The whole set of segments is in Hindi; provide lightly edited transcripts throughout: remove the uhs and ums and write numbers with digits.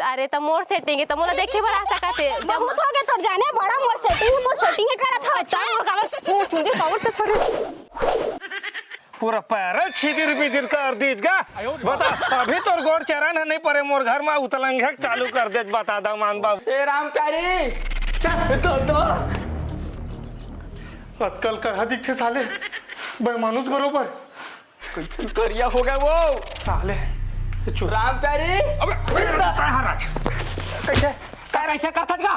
अरे तो मोर सेटिंग है तो मोला देखे बड़ा सकते बहुत हो गया तो जाने बड़ा मोर सेटिंग है करत हो तो मोर काबर चुंदी काबर तो थोड़ी पूरा पैर छिदिर बिदिर कर दीजगा बता अभी तोर गोड़ चरण नहीं पड़े मोर घर में उतलंघक चालू कर दे बता दा मान बाबू ए राम प्यारी तो अक्कल कर दिख थे साले भाई मानुस बरोबर कैसे करिया हो गया वो साले राम प्यारी अबे महाराज कैसे काय ऐसा करतात का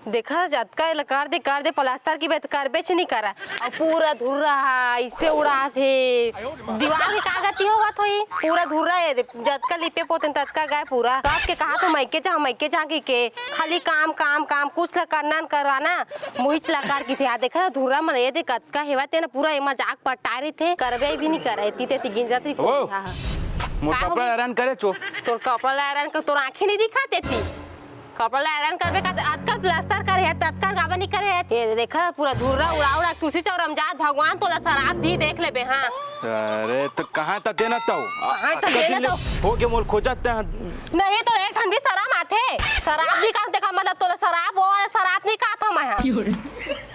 देखा जतका लकार दे प्लास्टर की बात कर बेच नहीं करा और पूरा धुर रहा इससे उड़ा थे दीवार की कागती हो बात हुई पूरा धुर रहा है जतका लिपे पोते ततका गए पूरा तो आपके कहा तो मैके जा के खाली काम काम काम कुछ करना करवाना मुहिच लकार की थे देखा धुरा मन ये देख कतका हेवा ते ना पूरा मजाक पटारे थे करवे भी नहीं करे ती गिंजती मोर कपड़ा आयरन करे चो तोर कपड़ा आयरन कर तोर आंखें नहीं दिखाते थी कपड़ा आयरन करबे का आजकल प्लास्टर करे है तत्काल गावा नहीं करे है ये देखा पूरा धुर्रा उड़ा तुलसी चौर रमजात भगवान तोला शराब दी देख लेबे हां अरे तो कहां तक देना तो कहां तक देना तो हो के मोल खोजत नहीं तो एक ठन भी शराब आथे शराब दी का देखा मतलब तोला शराब और शराब नहीं का था मैं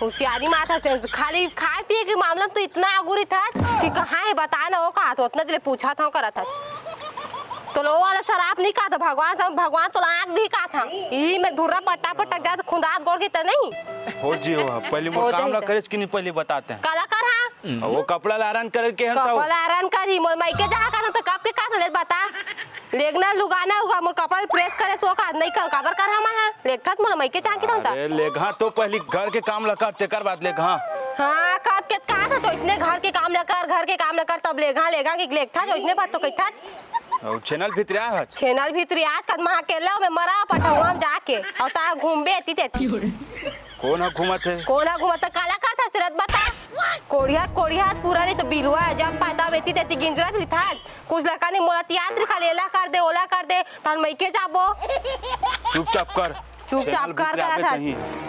होशियारी माथा खाली खाए पिए के मामला तो इतना अगुरी था कि कहां है बता ना वो कहा तो उतना दिले पूछा था करा था तो लो वाला शराब नहीं का था भगवान तो आँख भी का था यही में धुर्रा पटक जात खुंदात गोड़ के तो नहीं हो जी हो पहले मोर काम ला करे कि नहीं पहले बताते हैं कलाकार हां वो कपड़ा आयरन करे के हन कपड़ा आयरन करी मोर माइके जहां का तो कब के का ले बता लेगना लुगाना होगा मोर कपड़ा प्रेस करे सो का नहीं कर काबर कर हम हां लेखा मोर माइके जहां की था अरे लेघा तो पहले घर के काम ला करते कर बाद लेघा हां कब के का था तो इतने घर के काम न कर तब लेगा कि लेखा जो इतने बात तो कई था और चैनल भीतरिया है चैनल भीतरिया आज कद महा केला में मरा पटवा में जाके और ता घूमबे तीते कौन है घुमत है काला का था सिरत बता कोढ़िया पूरा नहीं तो बिलुआ जब पाता बेती तेती गिंजरा थी था कुछ लका नहीं मोला यात्री खाली एला कर दे ओला कर दे तार मैके जाबो चुपचाप कर करा था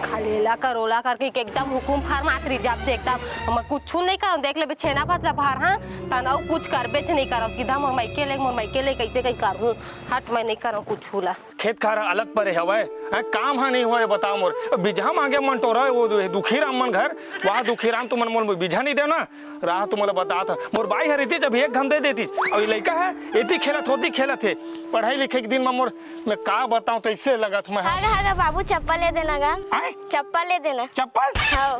खाली एला कर ओला करके एकदम हुकुम फार मात्री जब से एकदम हम कुछ नहीं कर देख ले छेना फसला बाहर हां तना कुछ कर बेच नहीं कर सीधा मोर मैके ले कैसे कहीं करूं हट मैं नहीं करूं कुछ छूला खेत खारा अलग परे हवे काम हा नहीं होए बताओ मोर बिजहा मांगे मन टोरा वो दुखी राम मन घर वहां दुखी राम तुमन मोर बिजहा नहीं देना राह तुमला बता था मोर बाई हरीती जब एक घम दे देती और लड़का है एती खेलत थे पढ़ाई लिखे के दिन में मोर मैं का बताऊं तो इससे लगत मैं हां बाबू चप्पल ले देना गा चप्पल ले देना चप्पल हां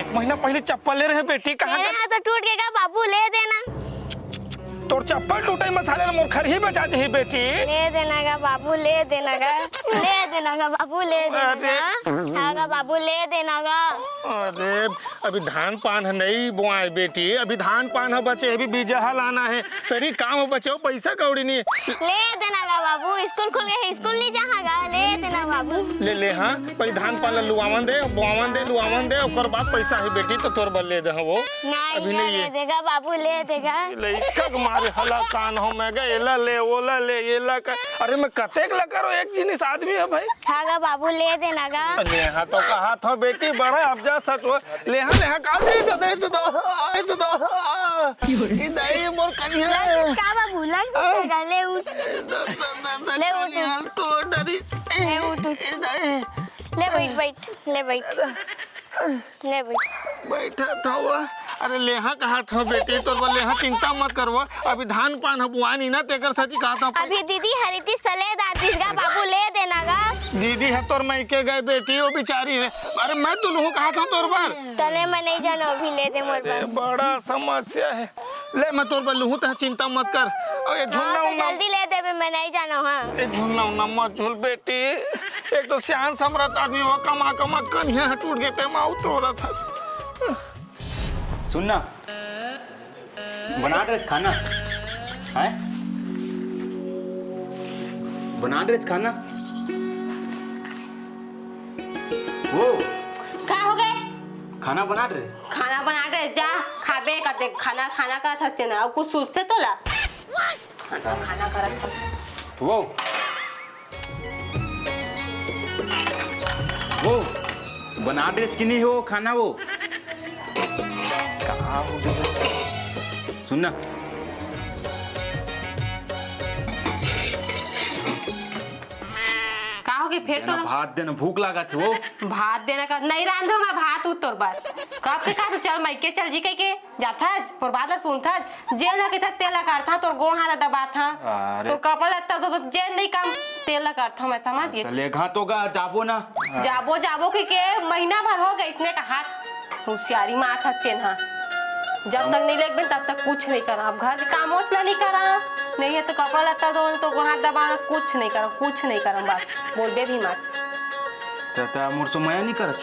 1 महीना पहले चप्पल ले रहे बेटी कहां तो टूट गया बाबू ले देना तोर चप्पल टूटे मसाले मोर खर ही बचा दे बेटी ले देना गा बाबू ले देना गा बाबू ले देना गा बाबू ले देना गा अरे अभी धान पान है नहीं बुआए बेटी अभी धान पान है बचे अभी बीजहा लाना है सरी काम बचे पैसा कौड़ी नहीं ले देना गा बाबू स्कूल खुल गए स्कूल नहीं जाएगा ले देना बाबू ले हां पहले धान पान लुआवन दे ओकर बाद पैसा है बेटी तो तोर बल ले दे वो अभी नहीं ले देगा बाबू ले देगा लइका मारे हला कान हो मैं गए एला ले ओला ले एला का अरे मैं कतेक ला करो एक जिनिस आदमी है भाई हां बाबू ले देना गा ले हां तो कहा था बेटी बड़ा अब जा सच हो ले हां का दे तो ई दई मोर कनिया का बाबू लग ले उठ तो डरी ले उठ ले बैठ बैठा था वो अरे लेहा कहा था बेटी तो बोले लेहा चिंता मत करवा अभी धान पान बुआनी ना तेकर सती कहा था अभी दीदी हरिती सले दादीस गा बाबू ले देना गा दीदी है तोर मैं के गए बेटी वो बेचारी है अरे मैं तो लहू कहा था तोर बार तले मैं नहीं जाना अभी ले दे मोर बार बड़ा समस्या है ले मैं तोर बार लहू तो चिंता मत कर और ये झुलना तो जल्दी ले दे मैं नहीं जाना हां ये झुलना मत झुल बेटी एक तो सियान समरत आदमी वो कमा कन्या टूट गए ते माउ तोरा था सुनना बना रहे खाना है बना रहे खाना वो का हो गए खाना बना रहे जा खाबे का खाना का था ना कुछ सोचते तो ला खाना करत था वो बना रहे कि नहीं हो खाना वो हो गया सुन ना का हो गई फिर तो भात देना भूख लगा थी वो भात देना का नहीं रांधो मैं भात तोर बात कब के का तू चल माइके चल जी के जाथा पर बात ला सुनथा जेल ना के था तेल करथा तोर गोड़ हाथ दबा था तोर कपड़ा लगता तो जेल नहीं काम तेल करथा मैं समझ गई ले घा तो गा जाबो ना जाबो के महीना भर हो गया इसने का हाथ होशियारी माथ हस्तेन हां जब तक नहीं लेग तब तक कुछ नहीं करा अब घर के काम ओचला नहीं करा नहीं है तो कपड़ा लत्ता दो तो हाथ दबाना कुछ नहीं करा बस बोलबे भी मत तता मोर से माया नहीं करत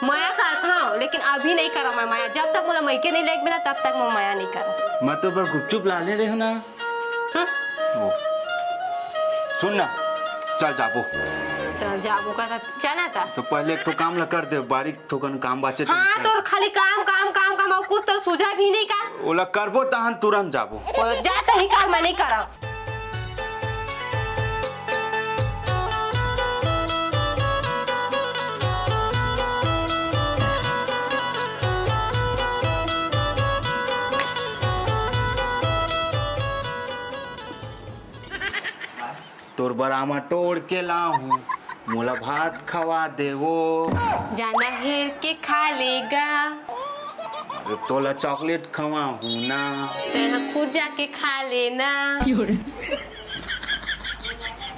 माया करता हूँ लेकिन अभी नहीं करा मैं माया जब तक बोला मैके नहीं लेग बिना तब तक मैं माया नहीं करा मैं तो बस गुपचुप ला ले रही हूँ ना वो सुन ना चल जाबो चल जाबो का चला था तो पहले एक तो काम ला कर दे बारीक थोकन काम बाचे हाँ तो खाली काम और कुछ तो सुझा भी नहीं का ओला करबो तहन तुरंत जाबो जाता ही काम मैं नहीं करा तोर बरामा तोड़ के लाऊं मोला भात खवा देवो जाना हेर के खा लेगा तोला चॉकलेट खवाऊं ना तेरा खुद जाके खा लेना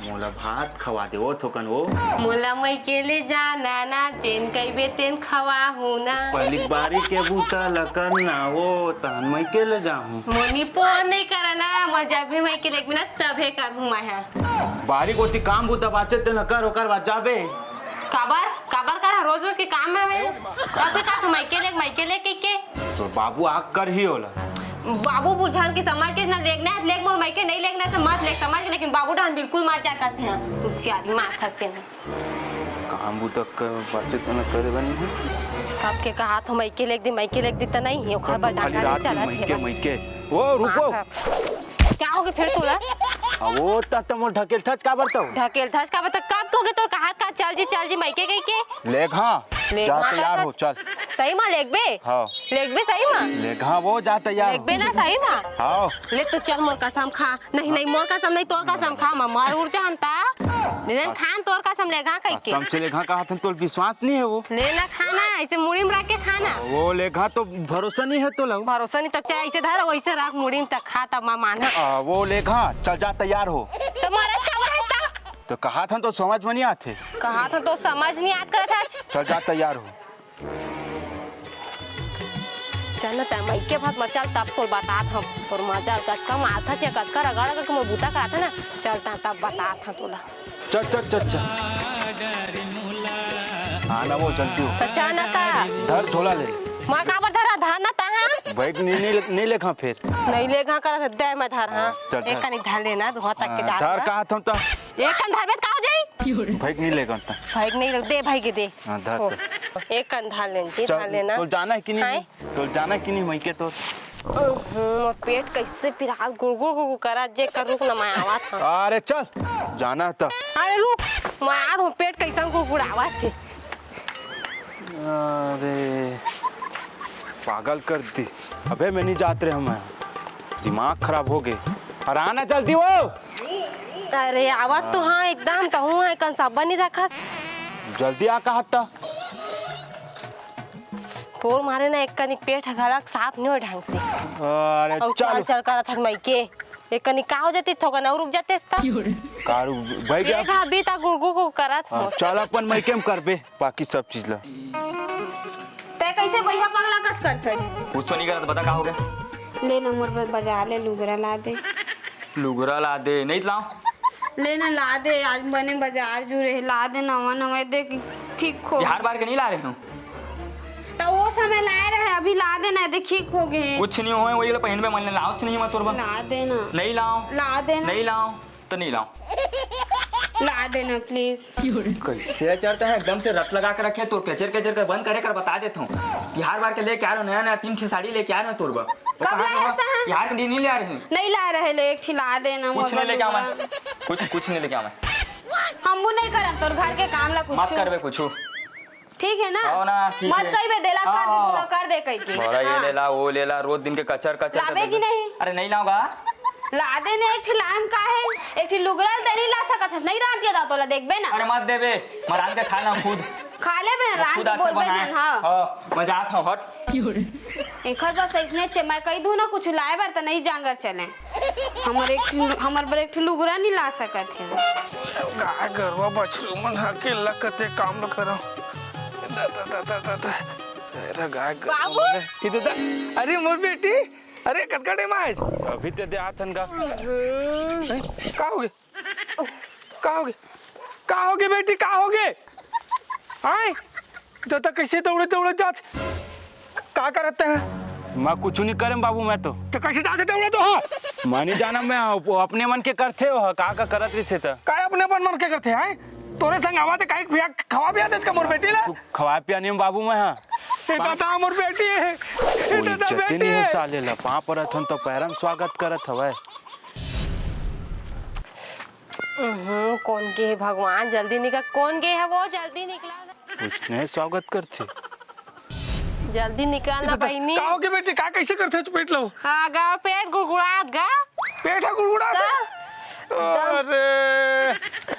मोला भात खवा देवो थोकन वो मोला मैं के ले जाना ना चेन कई बेतेन खवा हूँ ना पहली बारी के बूता लकर ना वो तहन मैं के ले जाऊं मोनी पोन नहीं करना मैं जब भी मैं के ले बिना तबे करूँ मैं बारी गोती काम बूता बाचे ते लकर ओकर बाद जाबे काबर करा रोज के काम में मैं कब का मैं के ले के तो बाबू आग कर ही होला बाबू बुझान की समझ के ना लेगना है लेग मोर मैके नहीं लेगना तो मत लेग समझ लेकिन बाबू डान बिल्कुल मत जा करते हैं होशियारी मार खसते हैं काम बूता बाचे ते न करे बनी है कब के कहा तो मैके लेग दी तो नहीं है खबर जानकारी चला मैके ओ रुको क्या होगे फिर तोला वो तमो ढकेल थच का बरतो ढकेल थस का बता कब तोगे तो कहा का चल जी मैके गई के लेग हां जा तैयार हो चल सही मां लेग बे हां लेग बे सही मां लेग हां वो जा तैयार लेग बे ना सही मां हां ले तो चल मोर कसम खा नहीं मोर कसम नहीं तोर कसम खा मार उड़ जानता दिन खान तोर कसम लेगा कई के कसम से लेगा कहा था तो विश्वास नहीं है वो लेना खाना ऐसे मुड़ी में रख के खाना वो लेगा तो भरोसा नहीं है तो लो भरोसा नहीं तो चाहे ऐसे धर वैसे रख मुड़ी में तक खा तब माना वो लेगा चल जा तैयार हो तुम्हारा खबर है तो कहा था तो समझ में नहीं आते कहा था तो समझ नहीं आता था चल जा तैयार हो चल ता मैके पास मचल तब तो बता था और मजा कम आता चे कद कर अगड़ करके मैं बूता करा था ना चलता तब बता था तोला चल चल चल चल आना वो चलती हो तो चल ना ता धर झोला ले मैं काबर धरा धर ना ता हां बैग नहीं लेखा फिर नहीं लेगा करा दे मैं धर हां एक कनी धर लेना दो तक के जा धर कहा था तो एक कन धर में का हो जाई बैग नहीं लेगा ता भाई नहीं दे भाई के दे हां धर एक कन धर लेन जी धर लेना तो जाना है कि नहीं तो जाना कि नहीं मैं के तो पेट कैसे पिराल गुड़ करा जे कर रुक ना मैं आवा था अरे चल जाना था अरे रुक मैं आ हूं पेट कैसा गुड़ आवा थे अरे पागल कर दी अबे मैं नहीं जाते रहे मैं दिमाग खराब हो गए और आना जल्दी वो अरे आवाज तो हाँ एकदम तो हूँ है कन सब नहीं रखा जल्दी आ कहा था तोर मारे ना एक कनिक पेट गलक साफ नहीं हो ढंग से अरे चल चल कर था मैं के एक कनिक का हो जाती थोका ना रुक जाते ता कारू भाई पेट अभी तक गुड़गुड़ को करत हो चल अपन मैं केम करबे बाकी सब चीज ला ते कैसे भैया पगला कस करथे कुछ तो नहीं करत बता का हो गया ले नंबर पर बाजार ले लुगरा ला दे लुगरा ला दे नहीं लाओ लेना ला दे आज बने बाजार जुरे ला दे नवा दे ठीक हो हर बार के नहीं ला रहे हूँ तो वो समय लाए रहे अभी ला देना देखी खो गए कुछ नहीं हुए वही पहन पे मन लाओ नहीं मत तोरबा ला देना नहीं लाओ ला देना नहीं लाओ तो नहीं लाओ ला देना प्लीज कैसे चढ़ता है एकदम से रट लगा के रखे तो कचर कर बंद करे कर बता देता हूँ हर बार के लेके आ रहा नया नया 3 साड़ी लेके आ रहा तोरबा कब लाया था यार के नहीं ले आ रहे नहीं ला रहे ले एक ला देना कुछ नहीं लेके आवा कुछ नहीं लेके आवा हम वो नहीं करन तोर घर के काम ला कुछ मत करबे कुछ ठीक है ना? हाँ ना, ठीक मत है। कही बे देला कर दे हाँ। तोला कर दे कही के बोरा ये ले ला वो ले ला, रोज दिन के कचर कचर लावे के कि नहीं? अरे नहीं लाऊंगा। लादे ने एक ठे लाम का है, एक ठे लुगरल ते नहीं ला सकत है, नहीं रांटिया दा तोला देखबे ना। अरे मत दे बे, मरान के खा ना खुद। खा ले बे रांट खुद के आके बोलबे बनाए। जन हां। हाँ, मैं जात हूँ हट। एकर बस ऐसने चे मैं कही दूं ना कुछ लाए बार त नहीं जांगर चले। हमर बर एक ठे लुगरा नहीं ला सकत है। काय करवा बछरू मन अकेला कते काम ल करो अरे गाय बाबू! इधर अरे मोर बेटी अरे कटकटे माज अभी दे दे आथन का का होगे का होगे का होगे बेटी का होगे आए तो कैसे दौड़े दौड़े जात का करते हैं मैं कुछ नहीं करे बाबू, मैं तो कैसे जाते दौड़े तो हाँ मैं नहीं जाना, मैं अपने मन के करते हो का करत रही थे तो काय अपने मन के करते हैं तोरे संग आवा ते काई पिया खवा पिया दे मोर बेटी ला तू खवा पिया नहीं बाबू मैं। हाँ दादा मोर बेटी है कोई दादा इज्जत बेटी नहीं है है साले ला, पा परत हन तो पैरम स्वागत करत हवे। कौन के है भगवान जल्दी निकल, कौन के है वो जल्दी निकला ना, कुछ नहीं स्वागत करते। जल्दी निकलना बहनी। का होगे बेटी का कैसे करते पेट लो हाँ गा पेट गुड़गुड़ात गा पेट गुड़गुड़ा अरे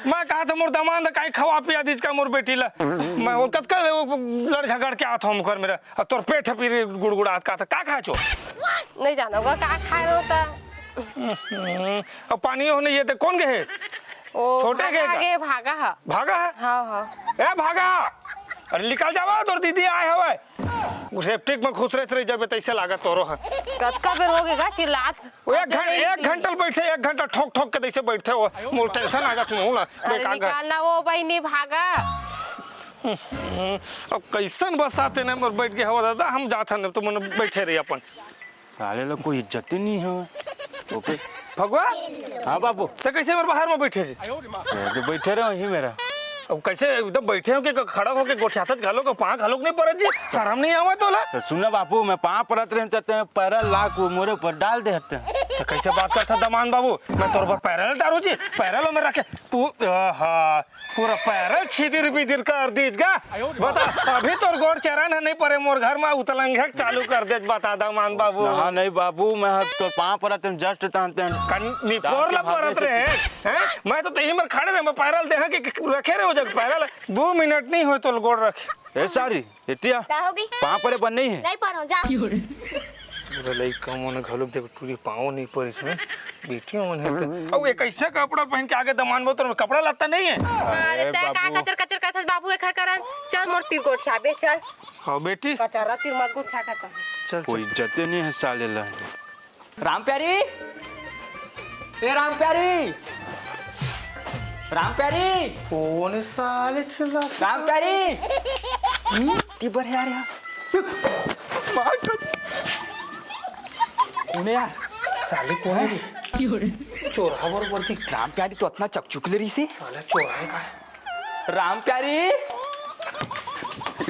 मैं कहा था मोर दामाद काई खवा पिया दीज का मोर बेटी ला मैं वो कतका लड़ झगड़ के आता हूं घर मेरा और तोर पेट फिर गुड़गुड़ात का था का खा छो नहीं जानो गा का खा रहा होता। अब पानी होने ये तो कौन गए ओ छोटे के का? आगे भागा है। भागा है हाँ हाँ ए भागा अरे निकल जावा तोर दीदी आए हवे सेप्टिक में खुश रह जब तैसे लागत तोरो है कतका बेर हो गएगा चिल्लात वो एक घंटा बैठे एक घंटा ठोक ठोक के जैसे बैठे हो मोर टेंशन आ जात मुंह ना अरे बेकार निकालना वो बहनी भागा। अब कैसन बसाते ने मोर बैठ के हवा दादा हम जात हन तो मन बैठे रही अपन साले ला कोई इज्जत ही नहीं है। ओके भगवान हाँ बाबू तो कैसे मोर बाहर में बैठे से तो बैठे रहो यही मेरा। अब कैसे एकदम बैठे हो के खड़ा हो के गोठियात घालो के पाँव घालो नहीं पड़त जी शर्म नहीं आवा तोला तो सुना बापू मैं पा परत रहे पैरा लाख वो मोरे पर डाल दे हते। तो कैसे बात करता दमान बाबू मैं तोर पर पैरल डारू जी पैरल में रखे पूरा पैरल छिदिर बिदिर कर दीजगा बता अभी तोर गोड़ चरण है नहीं परे मोर घर में उतलंघक चालू कर दे बता दमान बाबू हाँ नहीं बाबू मैं तो पा परत जस्ट तानते निपोर ला परत रहे हैं मैं तो तही में खड़े रहे मैं पैरल दे के रखे रहे हो जग पैरल 2 मिनट नहीं हो तो गोड़ रखे ए सारी इतिया का होगी? पा परे बन नहीं है नहीं पारो जा। पूरा लइका मन घलोक देख टूरी पाँव नहीं पर इसमें बेटियों मन है और एक ऐसा कपड़ा पहन के आगे दमान में तो कपड़ा लगता नहीं है अरे ते का बाबू। कचर कचर करत बाबू एक करन चल मोर तीर गोठिया बे चल हाँ बेटी कचरा तीर मत गोठिया का चल कोई इज्जत ही नहीं है साले ला। राम प्यारी, ए राम प्यारी, राम प्यारी, कौन साले चिल्ला राम प्यारी। तीबर है यार कौन है यार? साले कौन है चोरा बरोबर थी राम प्यारी तो इतना चकचुकले रही से। साला चोरा है का राम प्यारी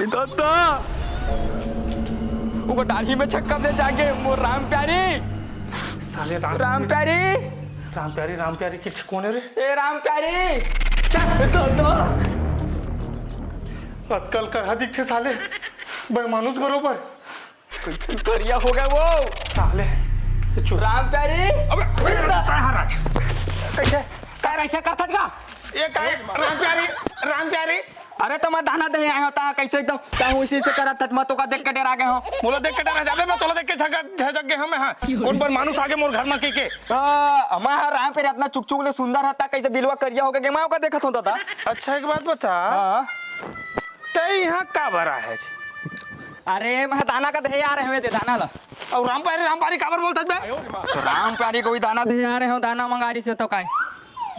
दादा वो डाली में छक्का दे जाके मोर राम प्यारी साले राम प्यारी राम प्यारी किछ कौन है रे ए राम प्यारी दादा अक्कल कर दिख थे साले बेमानुस बरोबर करिया हो गया वो साले राम प्यारी। अबे महाराज कैसे काय ऐसा करतात का? ये काय राम प्यारी अरे तो मैं दाना दे आया होता कैसे एकदम क्या हूँ इसी से करत था मैं तो का देख के डरा गया हूँ। मोला देख के डरा जाबे मैं तोला देख के झगड़ गए हम हां कौन पर मानुस आगे मोर घर में के मैं राम प्यारी इतना चुकचुकले सुंदर हता कैसे बिलवा करिया हो गया मैं ओका देखत होता था। अच्छा एक बात बता हाँ ते यहाँ का बरा है अरे मैं दाना का दे आ रहे हुए थे दाना ला और राम प्यारी काबर बोलता बे तो राम प्यारी कोई दाना दे आ रहे हो दाना मंगा रही से तो काय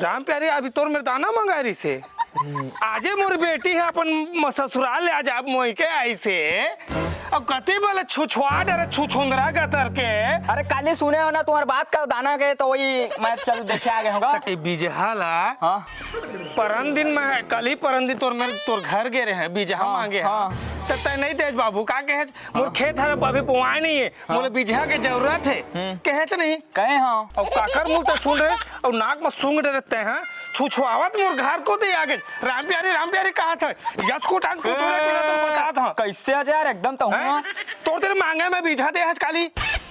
राम प्यारी अभी तोर मेरे दाना मंगा रही से आजे मोर बेटी है अपन ससुराल ले आज आप मोई के आई से अब कते बोले छुछुआ डरे छुछुंदरा का तर के अरे काली सुने हो ना तुम्हारी बात का दाना गए तो वही मैं चल देखे आ गए होगा। ए बीजहाला हाँ परन दिन में कल ही परन दिन तोर घर गे रहे हैं बीजहा हाँ, मांगे हाँ। तो तय नहीं तेज बाबू का कहे मोर खेत है अभी पुआई नहीं है मोले बीजहा के जरूरत है कहे नहीं कहे हाँ और काकर मुंह तो सुन रहे और नाक में सूंघ रहते हैं छुछुआवत मोर घर को दे आगे राम प्यारी कहा था यस को टांग को पूरा तो बता था कैसे आज यार एकदम तो हूँ तो तेरे मांगे में बीझा दे आज काली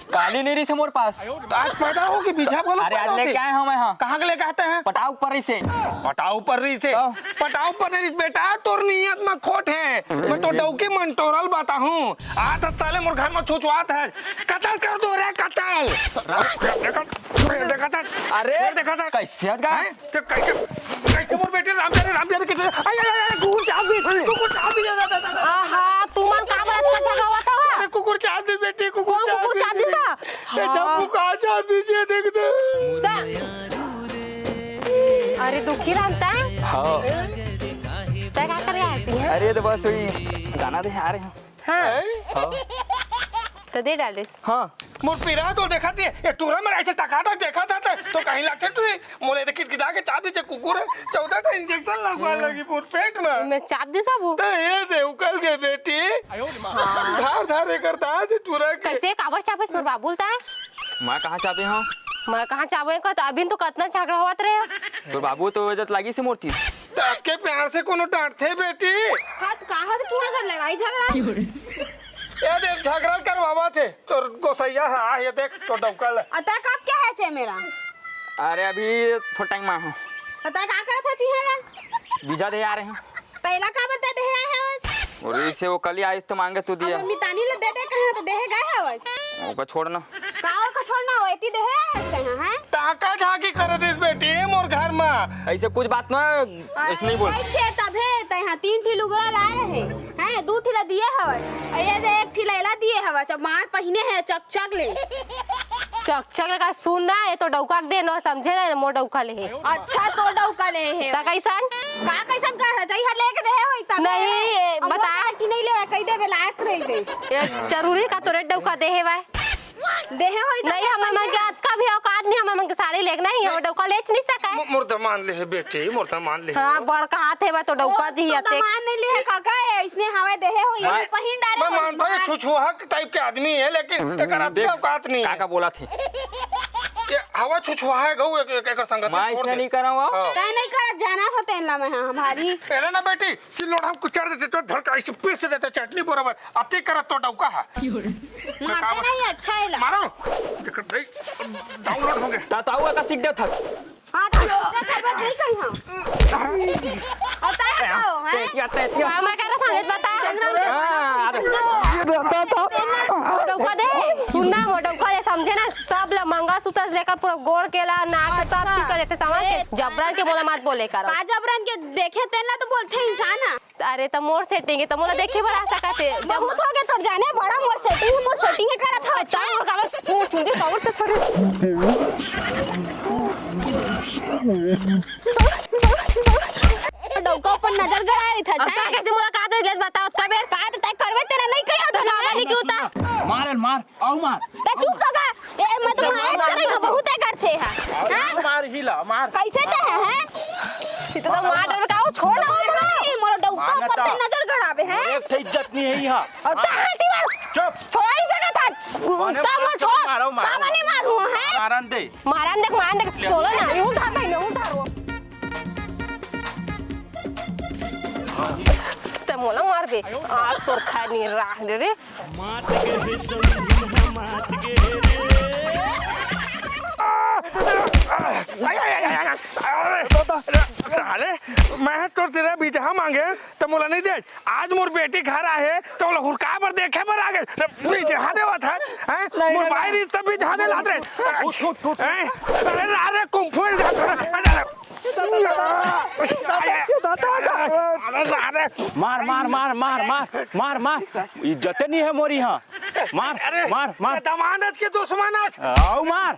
काली नहीं रही से मोर पास। आज पैदा हो कि बीझा बोलो अरे आज लेके आए हम यहाँ कहाँ के लेके आते हैं पटाव पर रही से पटाऊ पर रही से पटाऊ पर रही से बेटा तोर नियत में खोट है मैं तो डौकी मंटोरल बाता हूँ आज साले मोर घर में छुछुआत है कत्ल कर दो रे कत्ल देखा था अरे देखा था कैसे आज गए कैसे मोर बेटे राम प्यारे कितने कुकुर चाप दी आहा तू मन का बड़ा अच्छा झगड़ा हुआ था कुकुर चाप दी बेटी कौन कुकुर चाप दी था चापू का चाप दीजिए देख दे अरे दुखी रहता है हाँ क्या कर रहा है अरे तो बस वही गाना दे आ रहे हैं। हाँ तो दे डाल दे हाँ मोर पीरा तो देखा थी ये टूरा में ऐसे टकाटक देखा था तो कहीं लाके तू मोले देख गिरा के चाप दीजिए कुकुर 14 का इंजेक्शन लगवा लगी पूरे पेट में मैं चाप दी सब तो ये दे उकल गए बेटी धार करता है टूरा के कैसे काबर चापस मोर बाबू बोलता है मैं कहाँ चाहते हूँ मैं कहाँ चाबे का अभी तो कितना झगड़ा हुआ रहे तो बाबू तो इज्जत लगी से मोर थी के प्यार से कोनो डांटते बेटी हाथ कहाँ थे तुम्हारे घर लड़ाई झगड़ा ये देख झगड़ा करवावा थे तो गोसैया आ ये देख तो डौकल अतः कब क्या है चे मेरा अरे अभी थोड़ा टाइम में हूँ अतः क्या करत है चिहला बीजा दे आ रहे हैं पहला का बता दे है आज और इससे वो कल ही आइस तो मांगे तू दिया अब मितानी ले दे कहां तो देह गए है आज ओका छोड़ना काओ का छोड़ना हो इतनी देह है कहां है टाका झाकी कर दिस बेटी मोर घर में ऐसे कुछ बात ना ऐसे नहीं बोल छे तब है त यहां 3 ठी लुगरा लाए रहे हैं 2 ठिला दिए हवा ये दे 1 ठिला ला दिए हवा जब मार पहिने है चक ले चक लगा सुनना है तो डौका दे न समझे ना मोर डौका ले है अच्छा तो डौका ले है ता कैसन का कैसन कर है तई लेके दे होई तब नहीं बता ठी नहीं ले कई दे लायक रही दे ये जरूरी का तोरे डौका दे है भाई देह होई नहीं हमर मन के का भी औकात नहीं हमर मन के साड़ी लेक नहीं हम डौका लेच नहीं सका मुर्दा मान ले बेटी मुर्दा मान ले हां बड़का हाथ है बा तो डौका दी तो मान नहीं ले काका इसने हवा देह होई पहिन डाले मैं मानता हूँ छुछुहा टाइप के आदमी है लेकिन एकरा देख औकात नहीं काका बोला थे ये हवा छुछुहा है गऊ एक संगत मैं इसने नहीं करा हुआ काय नहीं कर जाना था तेला में हमारी एला ना बेटी सिलोड़ हम कुचर देते तो धड़का इसे पीस देते चटनी बराबर अति करत तो डौका है मारते नहीं अच्छा है मारो डाउनलोड हो गया ताऊ का सीख दे था हां तो खबर नहीं कहीं हम और ता खाओ हैं मैं कहता था बता डौका दे सुनना मोर डौका ले समझे ना सब ला मंगा सूत्र लेकर पूरा गोड़ केला नाक सब चीज कर देते समझ जबरन के बोला मत बोले कर का जबरन के देखे तेला तो बोलते इंसान अरे तो मोर सेटिंग है तो मोला देखे बड़ा सकते जब बहुत हो गया तो जाने बड़ा मोर सेटिंग है करत हो ता मोर काबर चुंदी काबर तो थोड़ी डौका ऊपर नजर गड़ा रही था अब ता कैसे मुलाकात हुई लेट बताओ तबे का तो तय करवे तेरा नहीं कहियो तो ना नहीं क्यों ता मार आओ मार ता चुप होगा ए मैं तो मैच करे ना बहुत है करते हैं मार हिला मार कैसे ते हैं इतना मार डर का छोड़ ना मोर डौका ऊपर से नजर गड़ावे हैं एक से इज्जत नहीं है यहाँ और ता हाथी मार चुप छोड़ ही सका था ता मत छोड़ मारो का नहीं मारू हैं मारन दे मारन देख चलो ना यूं था भाई यूं था ते मोला मार दे आज तोर खाए नहीं राख दे रे साले मैं तो तेरा बीजा मांगे तो मोला नहीं दे आज मोर बेटी घर आए तो मोला हुरका पर देखे पर आ गए बीजा देवा था हैं मोर भाई रिश्ता बीजा दे लात रे हैं अरे अरे कुंफड़ जा मार इज्जत नहीं है मोरी यहाँ मार दमानत के दुश्मन आओ मार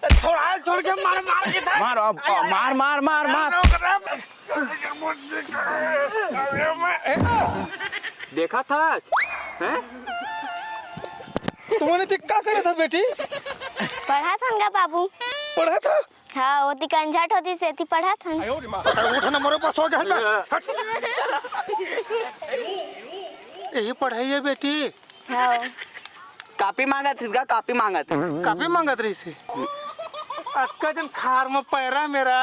छोड़ के मार के था मार अब मार देखा था हैं तुमने क्या करा था बेटी पढ़ा था ना बाबू पढ़ा था हाँ होती कंझट होती से थी पढ़ा था उठना मेरे पास हो गया यही पढ़ाई है बेटी हाँ कापी मांगत इसका कापी मांगत काफी मांगत रही से अक्का जन खार में पैरा मेरा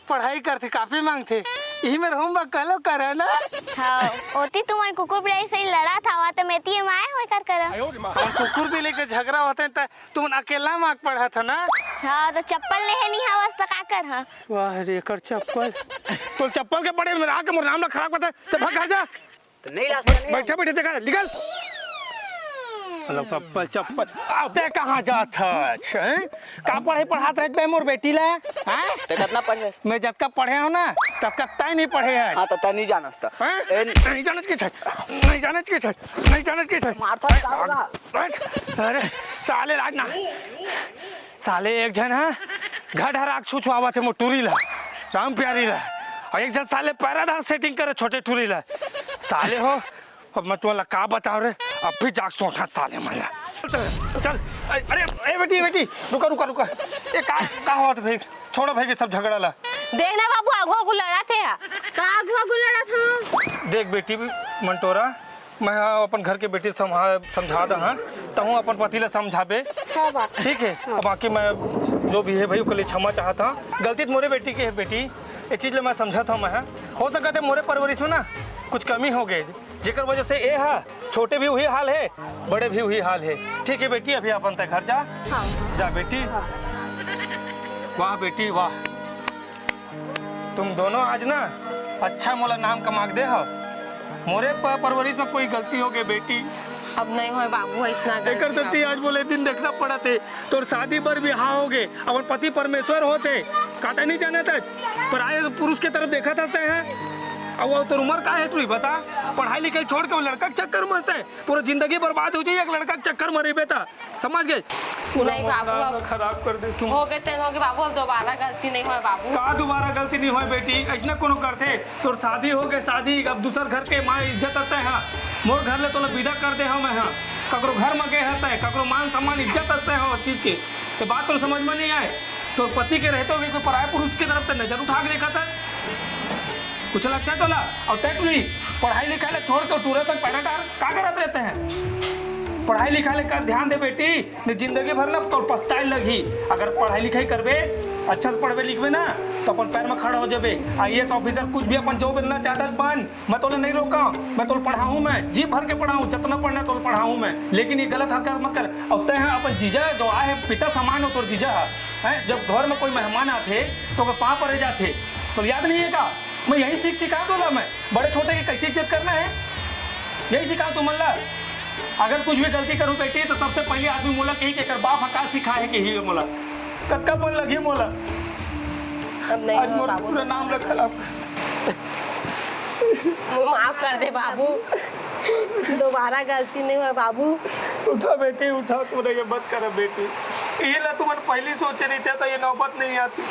पढ़ाई करते काफी मांगते यही मेरे होमवर्क कलो करे ना। हाँ होती तुम्हारे कुकुर बिलाई से लड़ा था वहाँ तो मेती में आए हो कर हम कुकुर भी लेके झगड़ा होते हैं तो तुम अकेला मांग पढ़ा था ना। हाँ तो चप्पल ले नहीं हवस तो का कर हाँ। वाह रे कर चप्पल तो चप्पल के बड़े मेरा आके मोर नाम ना खराब करता चल भाग घर जा। नहीं बैठा बैठे देखा निकल। हेलो चप्पल चप्पल आते कहाँ जात है का पढ़ाई पढ़ात रह बे मोर बेटी ला हैं तो कितना पढ़े मैं जतका पढ़े हूं ना ततका तय नहीं पढ़े है। हाँ तो नहीं जानस तो नहीं जानत के छै नहीं जानत के छै नहीं जानत के छै अरे साले राज ना साले एक जन है घड़ हराक छू छुआवा थे मोटूरी ला राम प्यारी ला और एक जन साले पैरादार सेटिंग करे छोटे टूरी ला साले हो। अब मैं तुम्हें का बताऊं रे अब भी जाग सोठा साले मला चल अरे ए बेटी बेटी रुका रुका रुका ये का हुआ था भाई छोड़ो भाई के सब झगड़ा ला। देखना बाबू आगू आगू लड़ा थे का आगू आगू लड़ा था। देख बेटी मंटोरा मैं अपन घर के बेटी समझा दा हाँ तहूँ अपन पति ला समझाबे ठीक है। अब बाकी मैं जो भी है भाई उसके लिए क्षमा चाहता हूँ गलती तो मोरे बेटी की है बेटी ये चीज़ मैं समझा था मैं हो सका थे मोरे परवरिश में ना कुछ कमी हो गई जेकर वजह से ये है छोटे भी वही हाल है बड़े भी वही हाल है। ठीक है बेटी अभी अपन तक घर जा जा बेटी। वाह बेटी वाह तुम दोनों आज ना अच्छा मोला नाम कमा दे हो मोरे परवरिश में कोई गलती हो गई बेटी। अब नहीं हो बाबू इतना कर देती आज बोले दिन देखना पड़ा थे तो शादी पर भी हाँ हो गए अपन पति परमेश्वर होते काता नहीं जाना था पर आए तो पुरुष की तरफ देखा था हैं अब वो तो उम्र का है तू बता पढ़ाई लिखाई छोड़ के वो लड़का के चक्कर मस्त है पूरा जिंदगी बर्बाद हो जाए एक लड़का के चक्कर मरे बेटा समझ गए। नहीं बाबू अब खराब कर दे तुम हो गए तेन हो गए बाबू अब दोबारा गलती नहीं हो बाबू। का दोबारा गलती नहीं हुई बेटी ऐसा कोनो करते तो शादी हो गए शादी अब दूसर घर के माँ इज्जत आता है मोर घर ले तो विदा कर दे हम हाँ ककरो घर में गए रहता है ककरो मान सम्मान इज्जत आता है हर चीज के ये बात तो समझ में नहीं आए तो पति के रहते हुए कोई पराये पुरुष की तरफ नजर उठा के देखा था कुछ लगता है तो ला और तय तुझी पढ़ाई लिखाई छोड़ के टूरे तक पैरा डार का करते रहते हैं। पढ़ाई लिखाई का ध्यान दे बेटी नहीं जिंदगी भर ना तो पछताए लगी अगर पढ़ाई लिखाई करबे अच्छा से पढ़बे लिखबे ना तो अपन पैर में खड़ा हो जाबे IAS ऑफिसर कुछ भी अपन जो बनना चाहता बन मैं तो नहीं रोका मैं तो पढ़ाऊँ मैं जी भर के पढ़ाऊँ जितना पढ़ना तो पढ़ाऊँ मैं लेकिन ये गलत हरकत मत कर। और तय है अपन जीजा जो आए पिता समान हो तो जीजा है जब घर में कोई मेहमान आते तो पाँव पर जाते तो याद नहीं है का मैं यही सिखा दूंगा मैं बड़े छोटे की कैसे इज्जत करना है यही सिखा तू मल्ला अगर कुछ भी गलती करूँ बेटी तो सबसे पहले आदमी मोला कही के कर बाप हका सिखा है कि ही मोला कत्का मन लगी मोला अब नहीं आज हो मोर बाबू पूरा नाम ला खराब माफ कर दे बाबू दोबारा गलती नहीं हुआ बाबू। उठा बेटी उठा तूने ये मत कर बेटी ये ला तुम पहले सोचे नहीं थे तो ये नौबत नहीं आती।